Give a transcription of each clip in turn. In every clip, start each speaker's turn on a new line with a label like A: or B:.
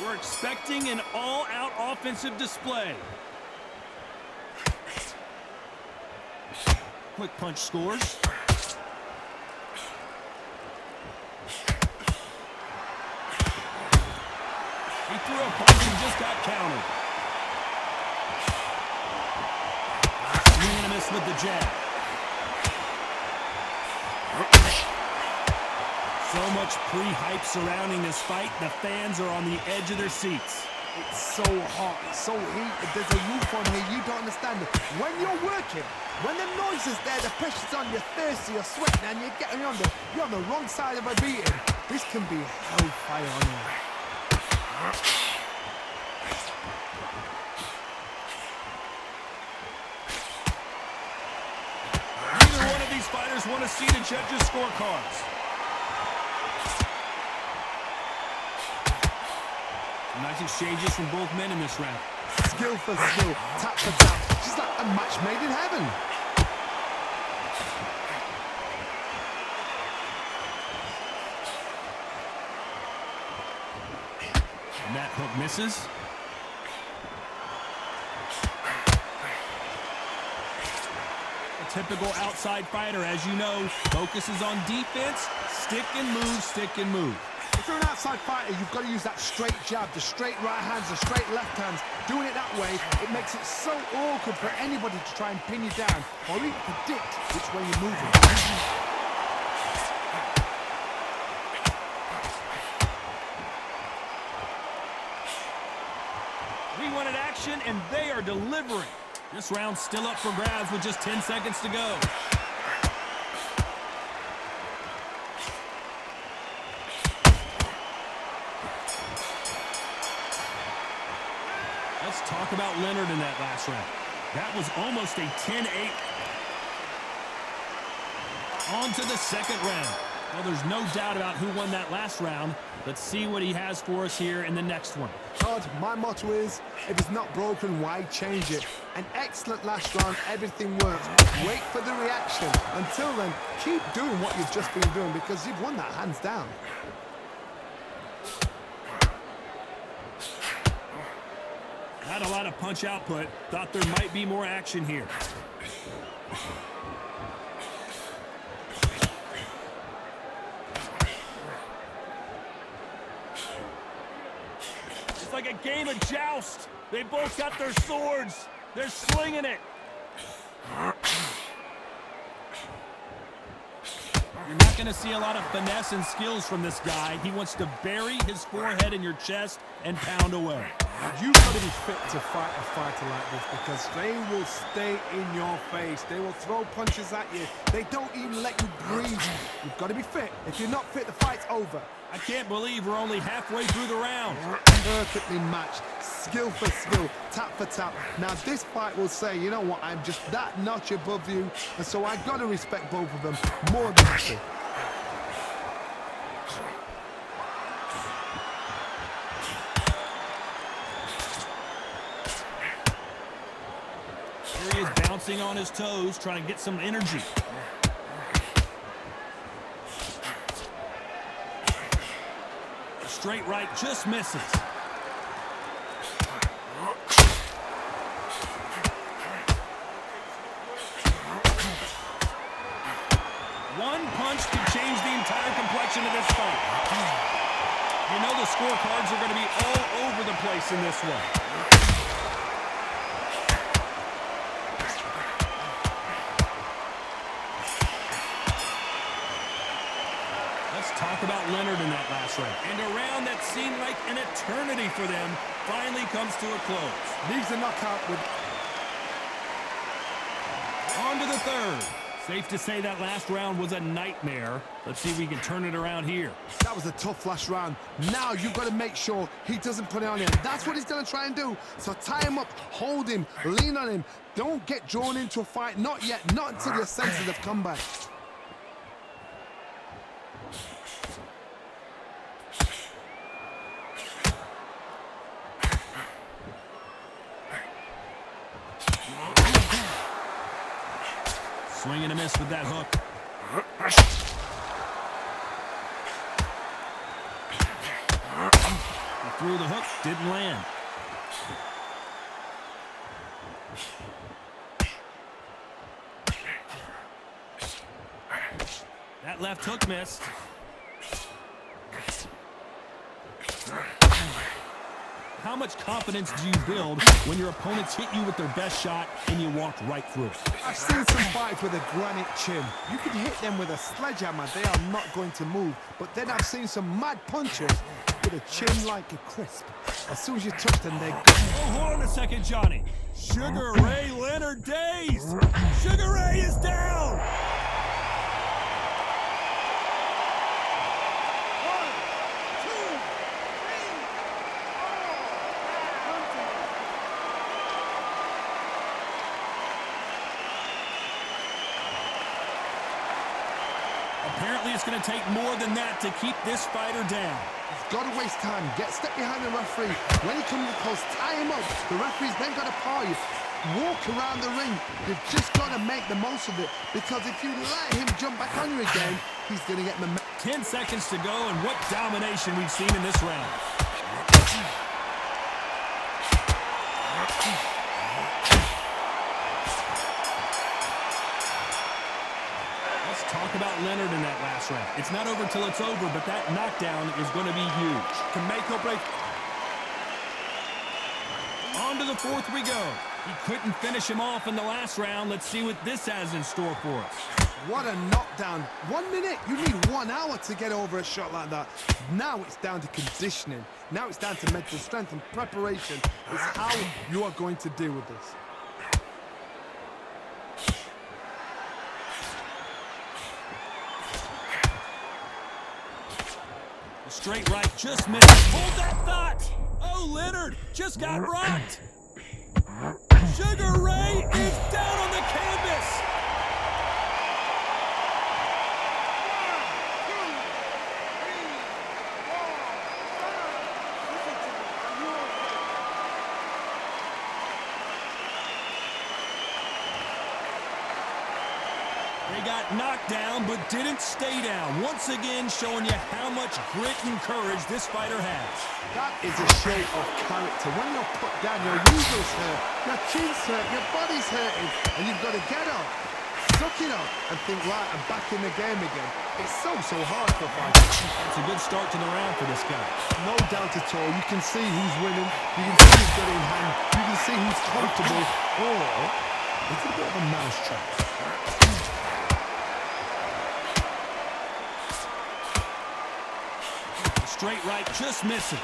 A: We're expecting an all-out offensive display. Quick punch scores. He threw a punch and just got countered. Swing and a miss with the jab. So much pre-hype surrounding this fight, the fans are on the edge of their seats.
B: It's so hot, it's so heated, there's a roof on here, you don't understand it. When you're working, when the noise is there, the pressure's on, you're thirsty, you're sweating, and you're on the wrong side of a beating. This can be hellfire on you.
A: Neither one of these fighters want to see the judges' scorecards. Nice exchanges from both men in this round.
B: Skill for skill, tap for tap, just like a match made in heaven.
A: And that hook misses. A typical outside fighter, as you know, focuses on defense, stick and move, stick and move.
B: If you're an outside fighter, you've got to use that straight jab, the straight right hands, the straight left hands. Doing it that way, it makes it so awkward for anybody to try and pin you down or even predict which way you're moving.
A: We wanted action, and they are delivering. This round's still up for grabs with just 10 seconds to go. Let's talk about Leonard in that last round. That was almost a 10-8. On to the second round. Well, there's no doubt about who won that last round. Let's see what he has for us here in the next one.
B: Todd, my motto is, if it's not broken, why change it? An excellent last round, everything works. Wait for the reaction. Until then, keep doing what you've just been doing because you've won that hands down.
A: Not a lot of punch output. Thought there might be more action here. It's like a game of joust. They both got their swords. They're slinging it. You're not going to see a lot of finesse and skills from this guy. He wants to bury his forehead in your chest and pound away.
B: You've got to be fit to fight a fighter like this because they will stay in your face. They will throw punches at you. They don't even let you breathe. You've got to be fit. If you're not fit, the fight's over.
A: I can't believe we're only halfway through the round.
B: Perfectly matched. Skill for skill, tap for tap. Now this fight will say, you know what, I'm just that notch above you, and so I've got to respect both of them more than happy.
A: Here he is bouncing on his toes, trying to get some energy. A straight right just misses. One punch could change the entire complexion of this fight. You know the scorecards are going to be all over the place in this one. Let's talk about Leonard in that last round. And a round that seemed like an eternity for them finally comes to a close.
B: Leaves a knockout with...
A: On to the third. Safe to say that last round was a nightmare. Let's see if we can turn it around here.
B: That was a tough last round. Now you've got to make sure he doesn't put it on him. That's what he's going to try and do. So tie him up, hold him, lean on him. Don't get drawn into a fight. Not yet. Not until your senses have come back.
A: Swing and a miss with that hook. He threw the hook, didn't land. That left hook missed. How much confidence do you build when your opponents hit you with their best shot and you walk right through it?
B: I've seen some fights with a granite chin. You can hit them with a sledgehammer, they are not going to move. But then I've seen some mad punchers with a chin like a crisp. As soon as you touch them, they're gone.
A: Oh, hold on a second, Johnny. Sugar Ray Leonard dazed. Sugar Ray is down. Apparently, it's going to take more than that to keep this fighter down.
B: He's got to waste time. Step behind the referee. When he comes close, tie him up. The referee's then got to paw you. Walk around the ring. You've just got to make the most of it. Because if you let him jump back on you again, he's going to get momentum.
A: 10 seconds to go, and what domination we've seen in this round. Talk about Leonard in that last round. It's not over till it's over, but that knockdown is going to be huge.
B: Can make or break.
A: On to the fourth we go. He couldn't finish him off in the last round. Let's see what this has in store for us.
B: What a knockdown. 1 minute. You need 1 hour to get over a shot like that. Now it's down to conditioning. Now it's down to mental strength and preparation. It's how you are going to deal with this.
A: Straight right, just missed. Hold that thought! Oh, Leonard just got rocked! Sugar Ray is down on the canvas! They got knocked down, but didn't stay down. Once again, showing you how much grit and courage this fighter has.
B: That is a show of character. When you're put down, your usuals hurt, your chin's hurt, your body's hurting, and you've got to get up, suck it up, and think, right, I'm back in the game again. It's so hard for a fighter.
A: That's a good start to the round for this guy.
B: No doubt at all. You can see who's winning. You can see who's got it in hand. You can see who's comfortable. Or it's a bit of a mousetrap.
A: Straight right, just misses.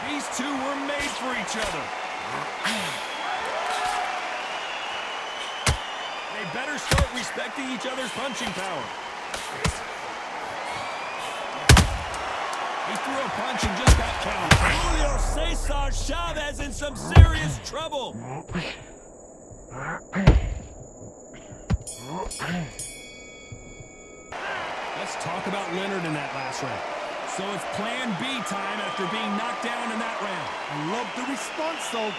A: These two were made for each other. They better start respecting each other's punching power. He threw a punch and just got counted. Julio Cesar Chavez in some serious trouble. Let's talk about Leonard in that last round. So it's plan B time after being knocked down in that round.
B: I love the response, though.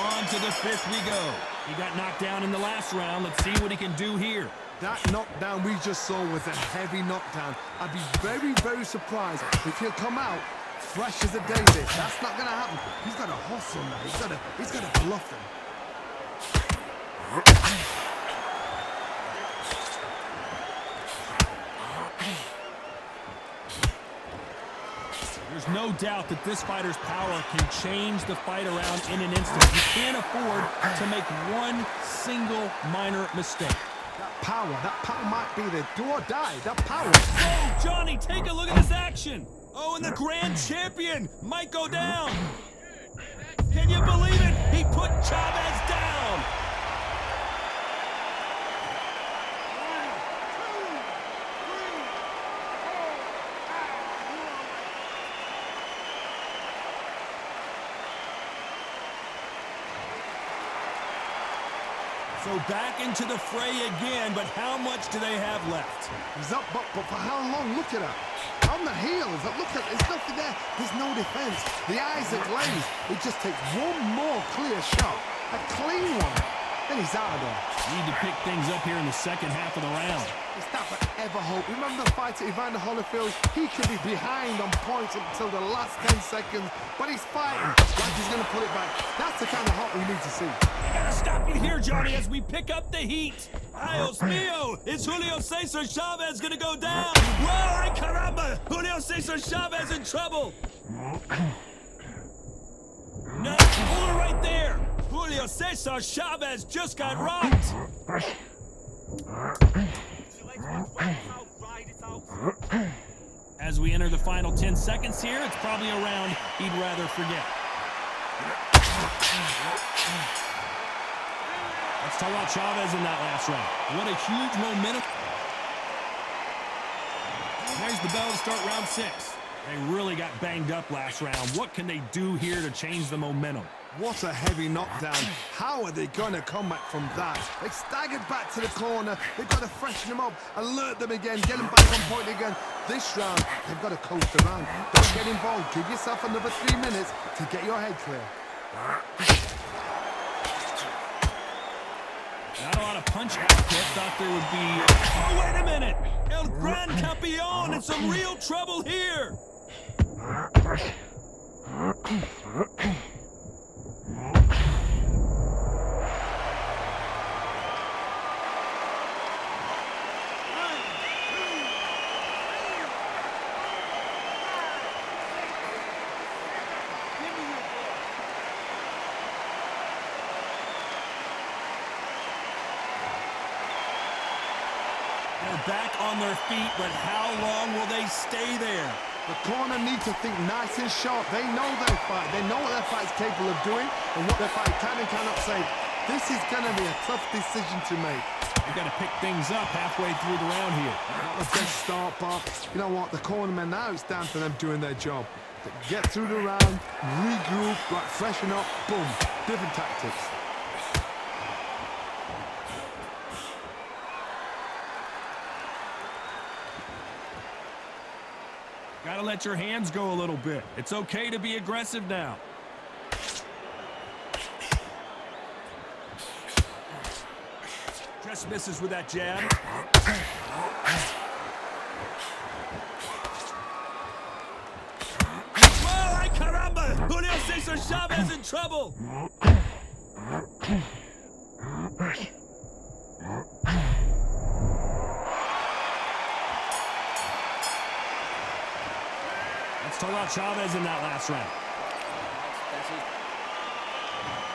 A: On to the fifth we go. He got knocked down in the last round. Let's see what he can do here.
B: That knockdown we just saw was a heavy knockdown. I'd be very surprised if he'll come out fresh as a daisy. That's not gonna happen. He's got to hustle now. He's got to bluff him.
A: There's no doubt that this fighter's power can change the fight around in an instant. You can't afford to make one single minor mistake.
B: That power might be the do or die. That power.
A: Oh, Johnny, take a look at this action. Oh, and the grand champion might go down. Can you believe it? He put Chavez down. So back into the fray again, but how much do they have left?
B: He's up, but for how long? Look at her. On the heels. Look at, there's nothing there. There's no defense. The eyes are glazed. It just takes one more clear shot. he's out of there.
A: Need to pick things up here in the second half of the round.
B: It's that forever hope. Remember the fight at Evander Holyfield? He could be behind on points until the last 10 seconds, but he's fighting like he's going to put it back. That's the kind of hope we need to see.
A: I gotta stop you here, Johnny, as we pick up the heat. Dios mío! Is Julio Cesar Chavez gonna go down? Whoa, ay caramba! Julio Cesar Chavez in trouble! No, hold it right there! Julio Cesar Chavez just got rocked! As we enter the final 10 seconds here, it's probably a round he'd rather forget. Let's talk about Chavez in that last round. What a huge momentum. There's the bell to start round 6. They really got banged up last round. What can they do here to change the momentum?
B: What a heavy knockdown. How are they going to come back from that? They staggered back to the corner. They've got to freshen them up, alert them again, get them back on point again. This round, they've got to coast around. Don't get involved. Give yourself another 3 minutes to get your head clear.
A: Not a lot of punch output. Thought there would be... Oh, wait a minute! El Gran Campeon in some real trouble here! They're back on their feet, but how long will they stay there?
B: The corner need to think nice and sharp. They know their fight. They know what their fight's capable of doing and what their fight can and cannot say. This is going to be a tough decision to make.
A: They've got to pick things up halfway through the round here.
B: Not the best start, but you know what? The cornermen, now it's down to them doing their job. Get through the round, regroup, like freshen up, boom. Different tactics.
A: Gotta let your hands go a little bit. It's okay to be aggressive now. Just misses with that jab. Whoa, ay caramba! Julio Cesar Chavez in trouble! Let's talk about Chavez in that last round.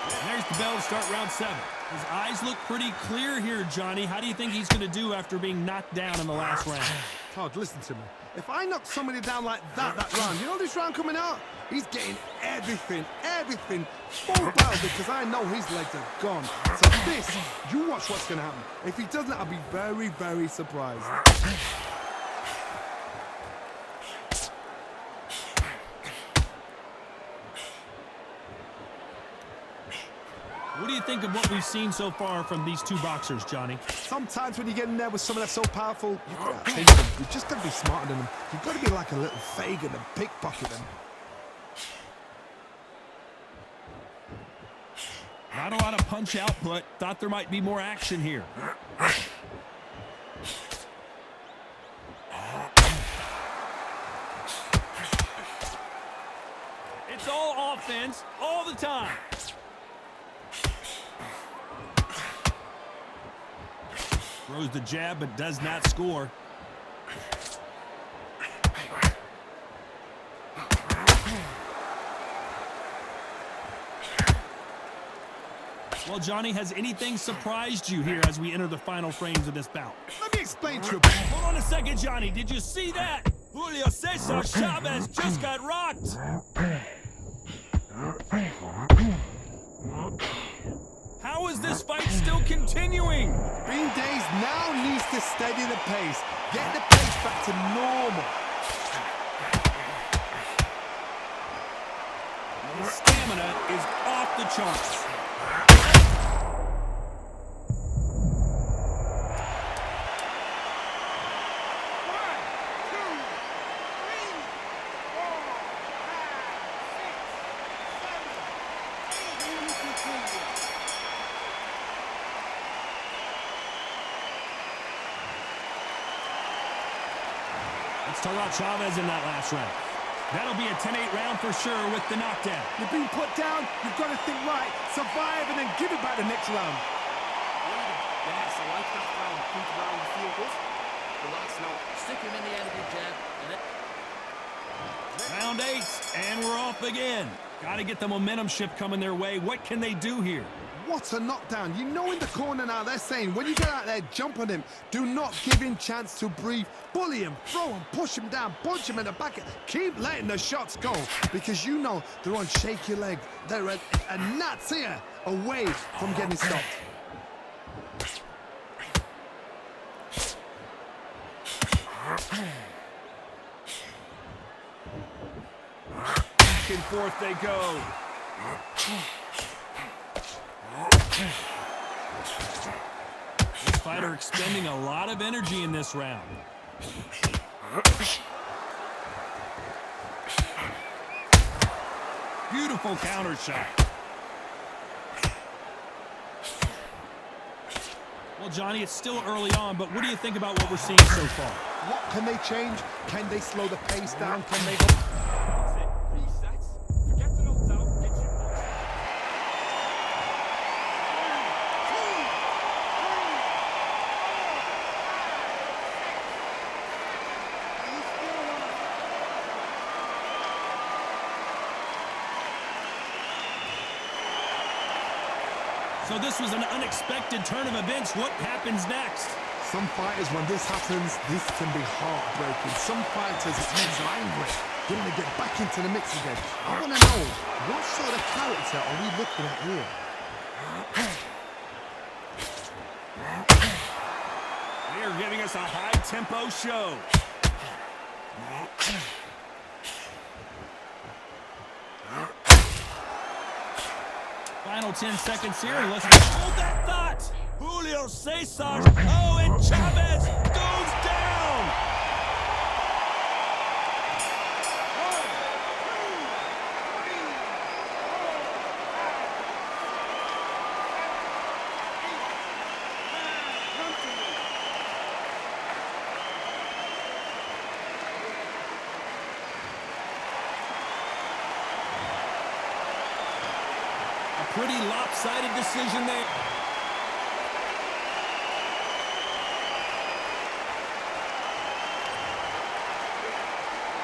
A: And there's the bell to start round 7. His eyes look pretty clear here, Johnny. How do you think he's going to do after being knocked down in the last round?
B: Todd, listen to me. If I knock somebody down like that round, you know this round coming out? He's getting everything, full barrel, because I know his legs are gone. So this, you watch what's going to happen. If he doesn't, I'll be very, very surprised.
A: What do you think of what we've seen so far from these two boxers, Johnny?
B: Sometimes when you get in there with someone that's so powerful, you can't take them. You've just got to be smarter than them. You've got to be like a little Fagin and pickpocket them.
A: Not a lot of punch output. Thought there might be more action here. It's all offense, all the time. Throws the jab, but does not score. Well, Johnny, has anything surprised you here as we enter the final frames of this bout?
B: Let me explain to you.
A: Hold on a second, Johnny. Did you see that? Julio Cesar Chavez just got rocked. How is this fight still continuing?
B: Green Days now needs to steady the pace. Get the pace back to normal.
A: His stamina is off the charts. Let's talk about Chavez in that last round. That'll be a 10-8 round for sure with the knockdown.
B: You're being put down, you've got to think right, survive and then give it back the next round.
C: Yes, I like that round. Keep around the field good. Relax now. Stick him in the end of the jab.
A: Round 8, and we're off again. Got to get the momentum shift coming their way. What can they do here?
B: What a knockdown. You know in the corner now they're saying, when you get out there, jump on him. Do not give him chance to breathe. Bully him, throw him, push him down, punch him in the back. Keep letting the shots go because you know they're on shaky leg. They're a gnat's ear away from getting stopped.
A: Back and forth they go. This fighter expending a lot of energy in this round. Beautiful counter shot. Well, Johnny, it's still early on, but what do you think about what we're seeing so far?
B: What can they change? Can they slow the pace down? Can they...
C: That's it. Resets. Forget the knockdown. Get your...
A: So this was an unexpected turn of events. What happens next?
B: Some fighters, when this happens, this can be heartbreaking. Some fighters, it makes them angry. They want to get back into the mix again. I want to know, what sort of character are we looking at here?
A: They are giving us a high-tempo show. Final 10 seconds here, and let's hold that thought. Julio Cesar, oh, and Chavez goes down. A pretty lopsided decision there.